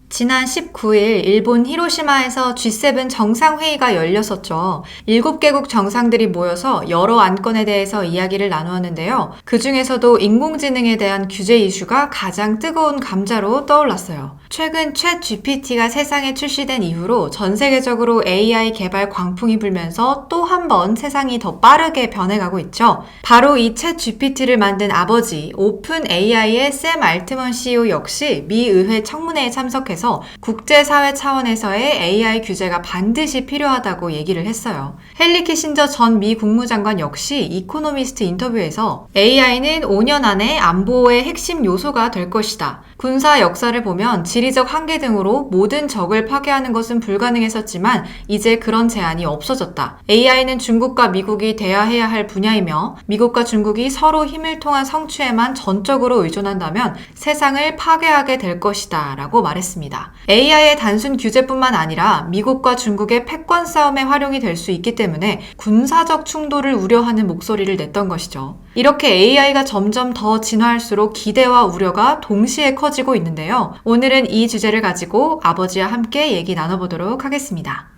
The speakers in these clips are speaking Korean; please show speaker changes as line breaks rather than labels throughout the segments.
지난 19일 일본 히로시마에서 G7 정상회의가 열렸었죠. 7개국 정상들이 모여서 여러 안건에 대해서 이야기를 나누었는데요. 그 중에서도 인공지능에 대한 규제 이슈가 가장 뜨거운 감자로 떠올랐어요. 최근 챗 GPT가 세상에 출시된 이후로 전 세계적으로 AI 개발 광풍이 불면서 또 한 번 세상이 더 빠르게 변해가고 있죠. 바로 이 챗 GPT를 만든 아버지 오픈 AI의 샘 알트먼 CEO 역시 미 의회 청문회에 참석해서 국제사회 차원에서의 AI 규제가 반드시 필요하다고 얘기를 했어요. 헨리 키신저 전 미 국무장관 역시 이코노미스트 인터뷰에서 AI는 5년 안에 안보의 핵심 요소가 될 것이다. 군사 역사를 보면 지리적 한계 등으로 모든 적을 파괴하는 것은 불가능했었지만 이제 그런 제한이 없어졌다. AI는 중국과 미국이 대화해야 할 분야이며 미국과 중국이 서로 힘을 통한 성취에만 전적으로 의존한다면 세상을 파괴하게 될 것이다 라고 말했습니다. AI의 단순 규제뿐만 아니라 미국과 중국의 패권 싸움에 활용이 될 수 있기 때문에 군사적 충돌을 우려하는 목소리를 냈던 것이죠. 이렇게 AI가 점점 더 진화할수록 기대와 우려가 동시에 커지고 있는데요. 오늘은 이 주제를 가지고 아버지와 함께 얘기 나눠보도록 하겠습니다.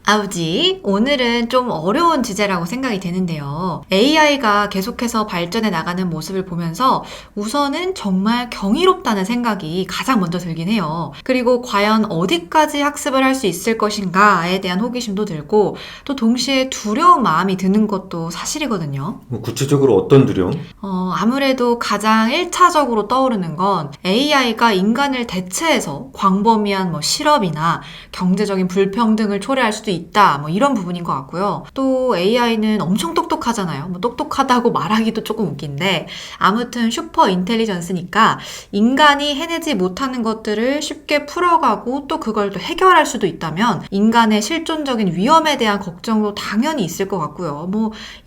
아버지, 오늘은 좀 어려운 주제라고 생각이 되는데요. AI가 계속해서 발전해 나가는 모습을 보면서 우선은 정말 경이롭다는 생각이 가장 먼저 들긴 해요. 그리고 과연 어디까지 학습을 할 수 있을 것인가에 대한 호기심도 들고 또 동시에 두려운 마음이 드는 것도 사실이거든요.
구체적으로 어떤 두려움?
아무래도 가장 1차적으로 떠오르는 건 AI가 인간을 대체해서 광범위한 실업이나 경제적인 불평등을 초래할 수도 있다. 이런 부분인 것 같고요. 또 AI는 엄청 똑똑하잖아요. 똑똑하다고 말하기도 조금 웃긴데 아무튼 슈퍼 인텔리전스니까 인간이 해내지 못하는 것들을 쉽게 풀어가고 또 그걸 또 해결할 수도 있다면 인간의 실존적인 위험에 대한 걱정도 당연히 있을 것 같고요.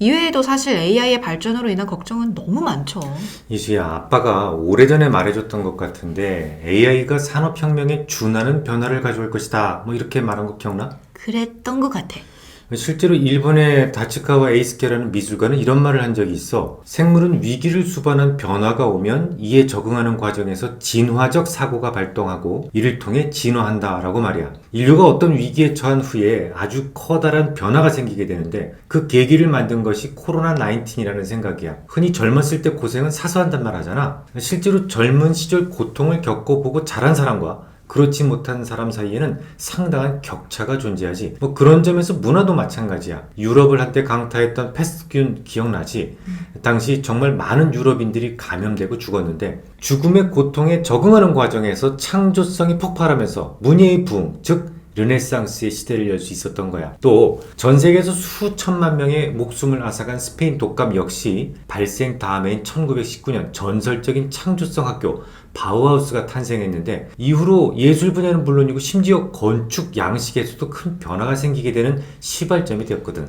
이외에도 사실 AI의 발전으로 인한 걱정은 너무 많죠.
이수야, 아빠가 오래전에 말해줬던 것 같은데 AI가 산업혁명에 준하는 변화를 가져올 것이다. 이렇게 말한 거 기억나?
그랬던 것 같아.
실제로 일본의 다츠카와 에이스케라는 미술가는 이런 말을 한 적이 있어. 생물은 위기를 수반한 변화가 오면 이에 적응하는 과정에서 진화적 사고가 발동하고 이를 통해 진화한다 라고 말이야. 인류가 어떤 위기에 처한 후에 아주 커다란 변화가 생기게 되는데 그 계기를 만든 것이 코로나19이라는 생각이야. 흔히 젊었을 때 고생은 사소한단 말 하잖아. 실제로 젊은 시절 고통을 겪어보고 자란 사람과 그렇지 못한 사람 사이에는 상당한 격차가 존재하지. 그런 점에서 문화도 마찬가지야. 유럽을 한때 강타했던 패스트균 기억나지? 당시 정말 많은 유럽인들이 감염되고 죽었는데 죽음의 고통에 적응하는 과정에서 창조성이 폭발하면서 문예의 부흥, 즉 르네상스의 시대를 열 수 있었던 거야. 또 전 세계에서 수천만 명의 목숨을 앗아간 스페인 독감 역시 발생 다음해인 1919년 전설적인 창조성 학교 바우하우스가 탄생했는데 이후로 예술 분야는 물론이고 심지어 건축 양식에서도 큰 변화가 생기게 되는 시발점이 되었거든.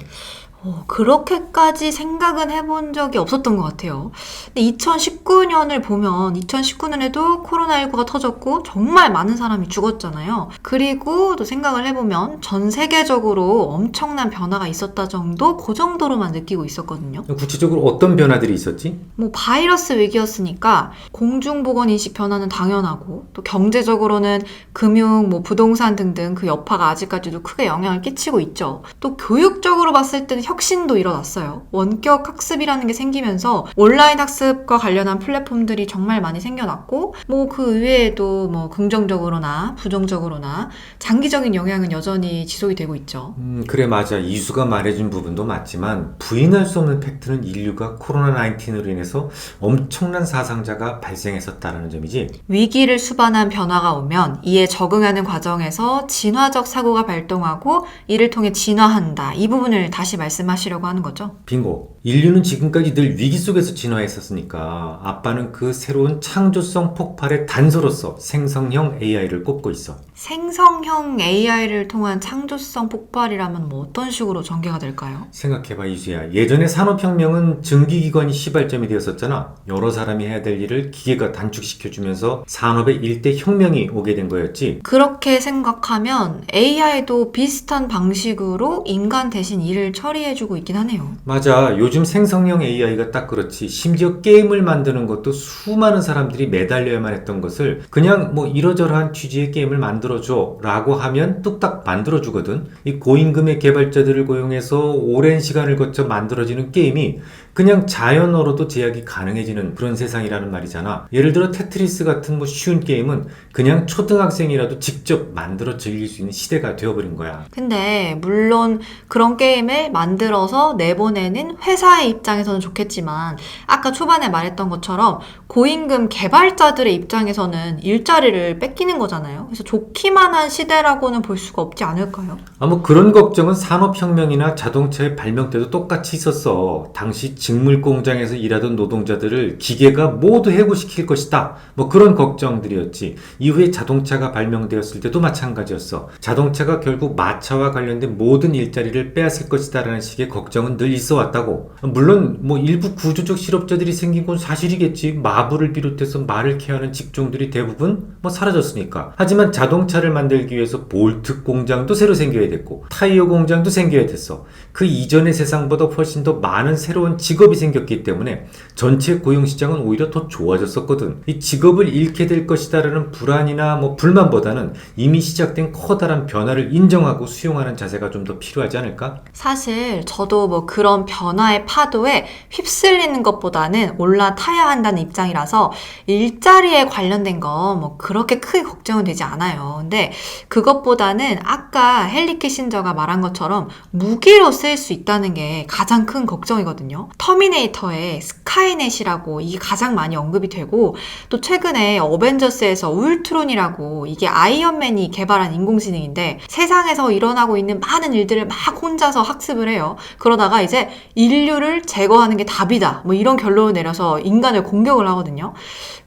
그렇게까지 생각은 해본 적이 없었던 것 같아요. 근데 2019년을 보면 2019년에도 코로나19가 터졌고 정말 많은 사람이 죽었잖아요. 그리고 또 생각을 해보면 전 세계적으로 엄청난 변화가 있었다 정도? 그 정도로만 느끼고 있었거든요.
구체적으로 어떤 변화들이 있었지?
바이러스 위기였으니까 공중보건인식 변화는 당연하고 또 경제적으로는 금융, 부동산 등등 그 여파가 아직까지도 크게 영향을 끼치고 있죠. 또 교육적으로 봤을 때는 혁신도 일어났어요. 원격 학습이라는 게 생기면서 온라인 학습과 관련한 플랫폼들이 정말 많이 생겨났고 그 이외에도 긍정적으로나 부정적으로나 장기적인 영향은 여전히 지속이 되고 있죠.
그래 맞아. 이수가 말해준 부분도 맞지만 부인할 수 없는 팩트는 인류가 코로나19으로 인해서 엄청난 사상자가 발생했었다는 점이지.
위기를 수반한 변화가 오면 이에 적응하는 과정에서 진화적 사고가 발동하고 이를 통해 진화한다. 이 부분을 다시 말씀하시려고 하는 거죠?
빙고. 인류는 지금까지 늘 위기 속에서 진화했었으니까 아빠는 그 새로운 창조성 폭발의 단서로서 생성형 AI를 꼽고 있어.
생성형 AI를 통한 창조성 폭발이라면 뭐 어떤 식으로 전개가 될까요?
생각해봐, 이수야. 예전에 산업혁명은 증기기관이 시발점이 되었었잖아. 여러 사람이 해야 될 일을 기계가 단축시켜주면서 산업의 일대 혁명이 오게 된 거였지.
그렇게 생각하면 AI도 비슷한 방식으로 인간 대신 일을 처리해주고 있긴 하네요.
맞아. 요즘 생성형 AI가 딱 그렇지. 심지어 게임을 만드는 것도 수많은 사람들이 매달려야만 했던 것을 그냥 뭐 이러저러한 취지의 게임을 만들어줘 라고 하면 뚝딱 만들어주거든. 이 고임금의 개발자들을 고용해서 오랜 시간을 거쳐 만들어지는 게임이 그냥 자연어로도 제약이 가능해지는 그런 세상이라는 말이잖아. 예를 들어 테트리스 같은 뭐 쉬운 게임은 그냥 초등학생이라도 직접 만들어 즐길 수 있는 시대가 되어버린 거야.
근데 물론 그런 게임을 만들어서 내보내는 회사의 입장에서는 좋겠지만 아까 초반에 말했던 것처럼 고임금 개발자들의 입장에서는 일자리를 뺏기는 거잖아요. 그래서 좋기만 한 시대라고는 볼 수가 없지 않을까요?
뭐 그런 걱정은 산업혁명이나 자동차의 발명 때도 똑같이 있었어. 당시 직물 공장에서 일하던 노동자들을 기계가 모두 해고시킬 것이다. 뭐 그런 걱정들이었지. 이후에 자동차가 발명되었을 때도 마찬가지였어. 자동차가 결국 마차와 관련된 모든 일자리를 빼앗을 것이다 라는 식의 걱정은 늘 있어 왔다고. 물론 뭐 일부 구조적 실업자들이 생긴 건 사실이겠지. 마부를 비롯해서 말을 케어하는 직종들이 대부분 뭐 사라졌으니까. 하지만 자동차를 만들기 위해서 볼트 공장도 새로 생겨야 됐고 타이어 공장도 생겨야 됐어. 그 이전의 세상보다 훨씬 더 많은 새로운 직업이 생겼기 때문에 전체 고용시장은 오히려 더 좋아졌었거든. 이 직업을 잃게 될 것이다라는 불안이나 뭐 불만보다는 이미 시작된 커다란 변화를 인정하고 수용하는 자세가 좀 더 필요하지 않을까?
사실 저도 뭐 그런 변화의 파도에 휩쓸리는 것보다는 올라타야 한다는 입장이라서 일자리에 관련된 거 뭐 그렇게 크게 걱정은 되지 않아요. 근데 그것보다는 아까 헨리 키신저가 말한 것처럼 무기로 쓰일 수 있다는 게 가장 큰 걱정이거든요. 터미네이터의 스카이넷이라고 이게 가장 많이 언급이 되고 또 최근에 어벤져스에서 울트론이라고 이게 아이언맨이 개발한 인공지능인데 세상에서 일어나고 있는 많은 일들을 막 혼자서 학습을 해요. 그러다가 이제 인류를 제거하는 게 답이다. 뭐 이런 결론을 내려서 인간을 공격을 하거든요.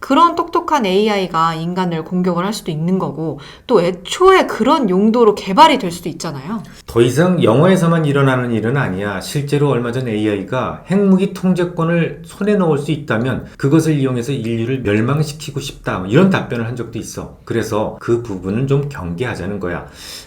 그런 똑똑한 AI가 인간을 공격을 할 수도 있는 거고 또 애초에 그런 용도로 개발이 될 수도 있잖아요.
더 이상 영화에서만 일어나는 일은 아니야. 실제로 얼마 전 AI가 핵무기 통제권을 손에 넣을 수 있다면 그것을 이용해서 인류를 멸망시키고 싶다. 이런 답변을 한 적도 있어. 그래서 그 부분은 좀 경계하자는 거야.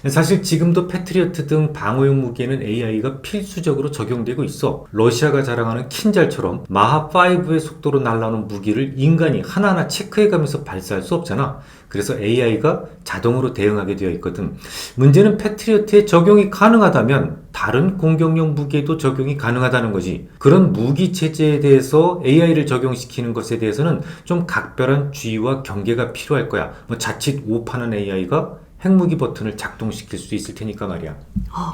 사실 지금도 패트리어트 등 방어용 무기에는 AI가 필수적으로 적용되고 있어. 러시아가 자랑하는 킨잘처럼 마하5의 속도로 날아오는 무기를 인간이 하나하나 체크해가면서 발사할 수 없잖아. 그래서 AI가 자동으로 대응하게 되어 있거든. 문제는 패트리어트에 적용이 가능하다면 다른 공격용 무기에도 적용이 가능하다는 거지. 그런 무기 체제에 대해서 AI를 적용시키는 것에 대해서는 좀 각별한 주의와 경계가 필요할 거야. 뭐 자칫 오판한 AI가 핵무기 버튼을 작동시킬 수 있을 테니까 말이야.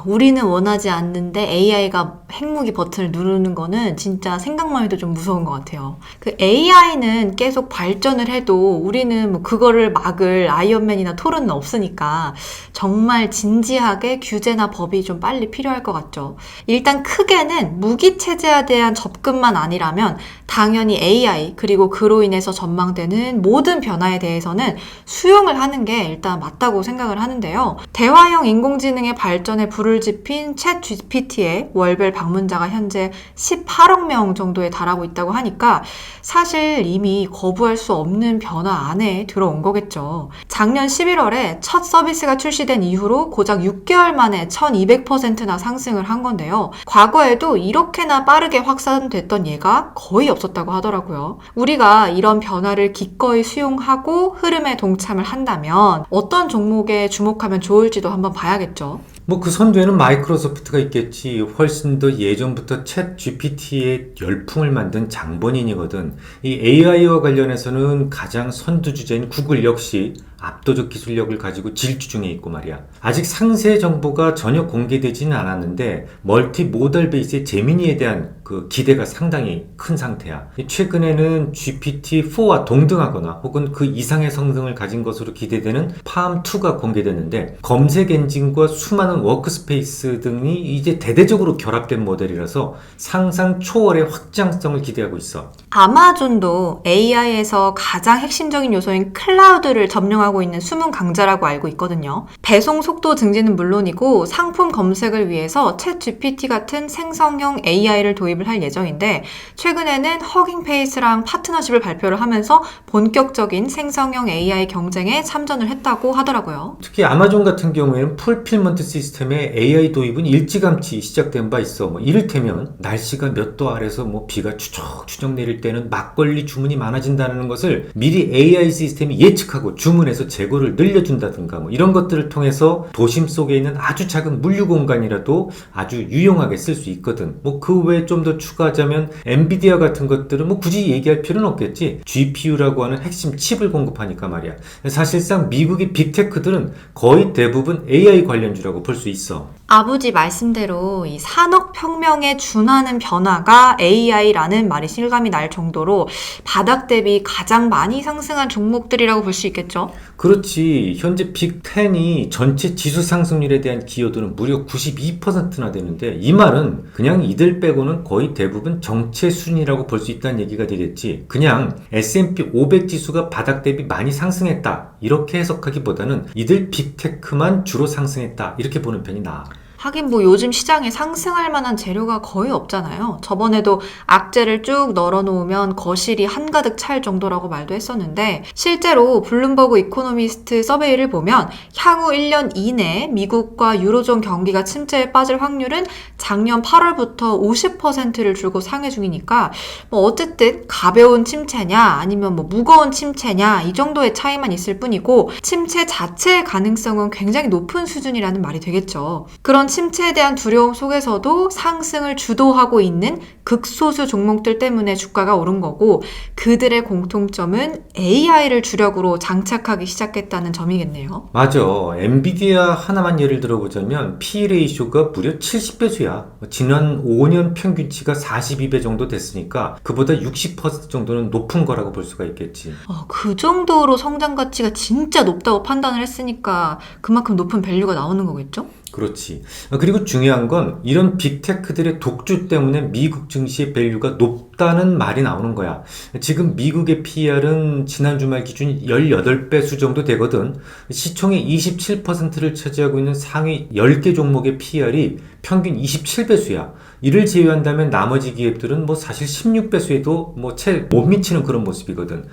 우리는 원하지 않는데 AI가 핵무기 버튼을 누르는 거는 진짜 생각만 해도 좀 무서운 것 같아요. 그 AI는 계속 발전을 해도 우리는 뭐 그거를 막을 아이언맨이나 토르는 없으니까 정말 진지하게 규제나 법이 좀 빨리 필요할 것 같죠. 일단 크게는 무기 체제에 대한 접근만 아니라면 당연히 AI 그리고 그로 인해서 전망되는 모든 변화에 대해서는 수용을 하는 게 일단 맞다고 생각을 하는데요. 대화형 인공지능의 발전에 불을 지핀 챗 GPT의 월별 방문자가 현재 18억 명 정도에 달하고 있다고 하니까 사실 이미 거부할 수 없는 변화 안에 들어온 거겠죠. 작년 11월에 첫 서비스가 출시된 이후로 고작 6개월 만에 1200%나 상승을 한 건데요. 과거에도 이렇게나 빠르게 확산됐던 예가 거의 없었다고 하더라고요. 우리가 이런 변화를 기꺼이 수용하고 흐름에 동참을 한다면 어떤 종목에 주목하면 좋을지도 한번 봐야겠죠.
뭐 그 선두에는 마이크로소프트가 있겠지. 훨씬 더 예전부터 챗 GPT의 열풍을 만든 장본인이거든. 이 AI와 관련해서는 가장 선두 주자인 구글 역시 압도적 기술력을 가지고 질주 중에 있고 말이야. 아직 상세 정보가 전혀 공개되지는 않았는데 멀티모달 베이스의 제미니에 대한 그 기대가 상당히 큰 상태야. 최근에는 GPT-4와 동등하거나 혹은 그 이상의 성능을 가진 것으로 기대되는 palm2가 공개됐는데 검색 엔진과 수많은 워크스페이스 등이 이제 대대적으로 결합된 모델이라서 상상 초월의 확장성을 기대하고 있어.
아마존도 AI에서 가장 핵심적인 요소인 클라우드를 점령하고 있는 숨은 강자라고 알고 있거든요. 배송 속도 증진은 물론이고 상품 검색을 위해서 챗 GPT 같은 생성형 AI를 도입을 할 예정인데 최근에는 허깅페이스랑 파트너십을 발표를 하면서 본격적인 생성형 AI 경쟁에 참전을 했다고 하더라고요.
특히 아마존 같은 경우에는 풀필먼트 시스템의 AI 도입은 일찌감치 시작된 바 있어. 이를테면 날씨가 몇 도 아래서 비가 추적추적 내릴 때는 막걸리 주문이 많아진다는 것을 미리 AI 시스템이 예측하고 주문해서 재고를 늘려준다든가 이런 것들을 통해서 도심 속에 있는 아주 작은 물류 공간이라도 아주 유용하게 쓸 수 있거든. 그 외에 좀 더 추가하자면 엔비디아 같은 것들은 굳이 얘기할 필요는 없겠지. GPU라고 하는 핵심 칩을 공급하니까 말이야. 사실상 미국의 빅테크들은 거의 대부분 AI 관련주라고 볼 수 있어.
아버지 말씀대로 이 산업혁명에 준하는 변화가 AI라는 말이 실감이 날 정도로 바닥 대비 가장 많이 상승한 종목들이라고 볼 수 있겠죠?
그렇지. 현재 빅10이 전체 지수 상승률에 대한 기여도는 무려 92%나 되는데 이 말은 그냥 이들 빼고는 거의 대부분 정체 순이라고 볼 수 있다는 얘기가 되겠지. 그냥 S&P 500 지수가 바닥 대비 많이 상승했다 이렇게 해석하기보다는 이들 빅테크만 주로 상승했다 이렇게 보는 편이 나아.
하긴 요즘 시장에 상승할 만한 재료가 거의 없잖아요. 저번에도 악재를 쭉 널어놓으면 거실이 한가득 찰 정도라고 말도 했었는데 실제로 블룸버그 이코노미스트 서베이를 보면 향후 1년 이내 미국과 유로존 경기가 침체에 빠질 확률은 작년 8월부터 50%를 줄곧 상회 중이니까 어쨌든 가벼운 침체냐 아니면 무거운 침체냐 이 정도의 차이만 있을 뿐이고 침체 자체의 가능성은 굉장히 높은 수준이라는 말이 되겠죠. 그런 침체에 대한 두려움 속에서도 상승을 주도하고 있는 극소수 종목들 때문에 주가가 오른 거고 그들의 공통점은 AI를 주력으로 장착하기 시작했다는 점이겠네요.
맞아. 엔비디아 하나만 예를 들어보자면 P 레이쇼가 무려 70배수야. 지난 5년 평균치가 42배 정도 됐으니까 그보다 60% 정도는 높은 거라고 볼 수가 있겠지.
그 정도로 성장 가치가 진짜 높다고 판단을 했으니까 그만큼 높은 밸류가 나오는 거겠죠?
그렇지. 그리고 중요한 건 이런 빅테크들의 독주 때문에 미국 증시의 밸류가 높다는 말이 나오는 거야. 지금 미국의 PER은 지난 주말 기준 18배수 정도 되거든. 시총의 27%를 차지하고 있는 상위 10개 종목의 PER이 평균 27배수야. 이를 제외한다면 나머지 기업들은 사실 16배수에도 채 못 미치는 그런 모습이거든.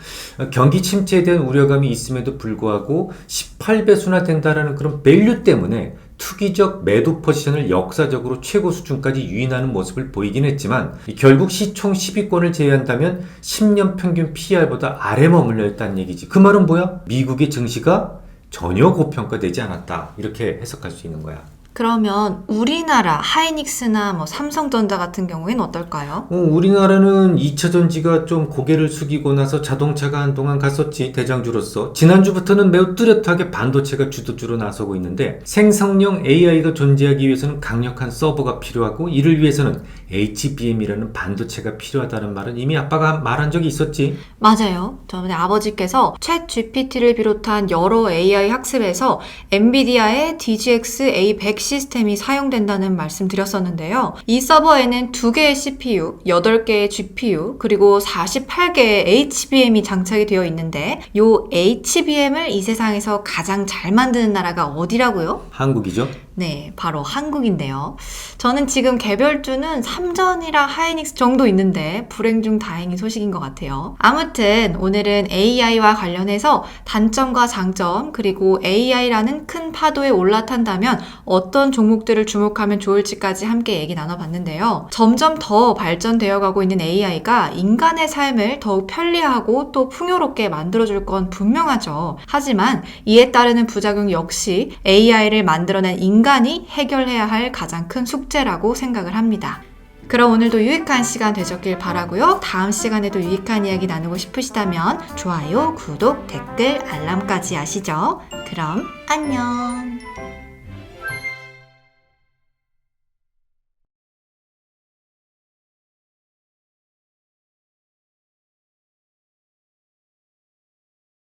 경기 침체에 대한 우려감이 있음에도 불구하고 18배수나 된다라는 그런 밸류 때문에 투기적 매도 포지션을 역사적으로 최고 수준까지 유인하는 모습을 보이긴 했지만 결국 시총 10위권을 제외한다면 10년 평균 PER보다 아래 머물러 있다는 얘기지. 그 말은 뭐야? 미국의 증시가 전혀 고평가되지 않았다. 이렇게 해석할 수 있는 거야.
그러면 우리나라 하이닉스나 삼성전자 같은 경우에는 어떨까요?
우리나라는 2차전지가 좀 고개를 숙이고 나서 자동차가 한동안 갔었지. 대장주로서. 지난주부터는 매우 뚜렷하게 반도체가 주도주로 나서고 있는데 생성형 AI가 존재하기 위해서는 강력한 서버가 필요하고 이를 위해서는 HBM이라는 반도체가 필요하다는 말은 이미 아빠가 말한 적이 있었지.
맞아요. 저번에 아버지께서 챗 GPT를 비롯한 여러 AI 학습에서 엔비디아의 DGX A100 시스템이 사용된다는 말씀 드렸었는데요. 이 서버에는 2개의 CPU, 8개의 GPU, 그리고 48개의 HBM이 장착이 되어 있는데 이 HBM을 이 세상에서 가장 잘 만드는 나라가 어디라고요?
한국이죠.
네, 바로 한국인데요. 저는 지금 개별주는 삼전이랑 하이닉스 정도 있는데 불행 중 다행인 소식인 것 같아요. 아무튼 오늘은 AI와 관련해서 단점과 장점 그리고 AI라는 큰 파도에 올라탄다면 어떤 종목들을 주목하면 좋을지까지 함께 얘기 나눠봤는데요. 점점 더 발전되어 가고 있는 AI가 인간의 삶을 더욱 편리하고 또 풍요롭게 만들어줄 건 분명하죠. 하지만 이에 따르는 부작용 역시 AI를 만들어낸 인간이 해결해야 할 가장 큰 숙제라고 생각을 합니다. 그럼 오늘도 유익한 시간 되셨길 바라고요. 다음 시간에도 유익한 이야기 나누고 싶으시다면 좋아요, 구독, 댓글, 알람까지 아시죠? 그럼 안녕.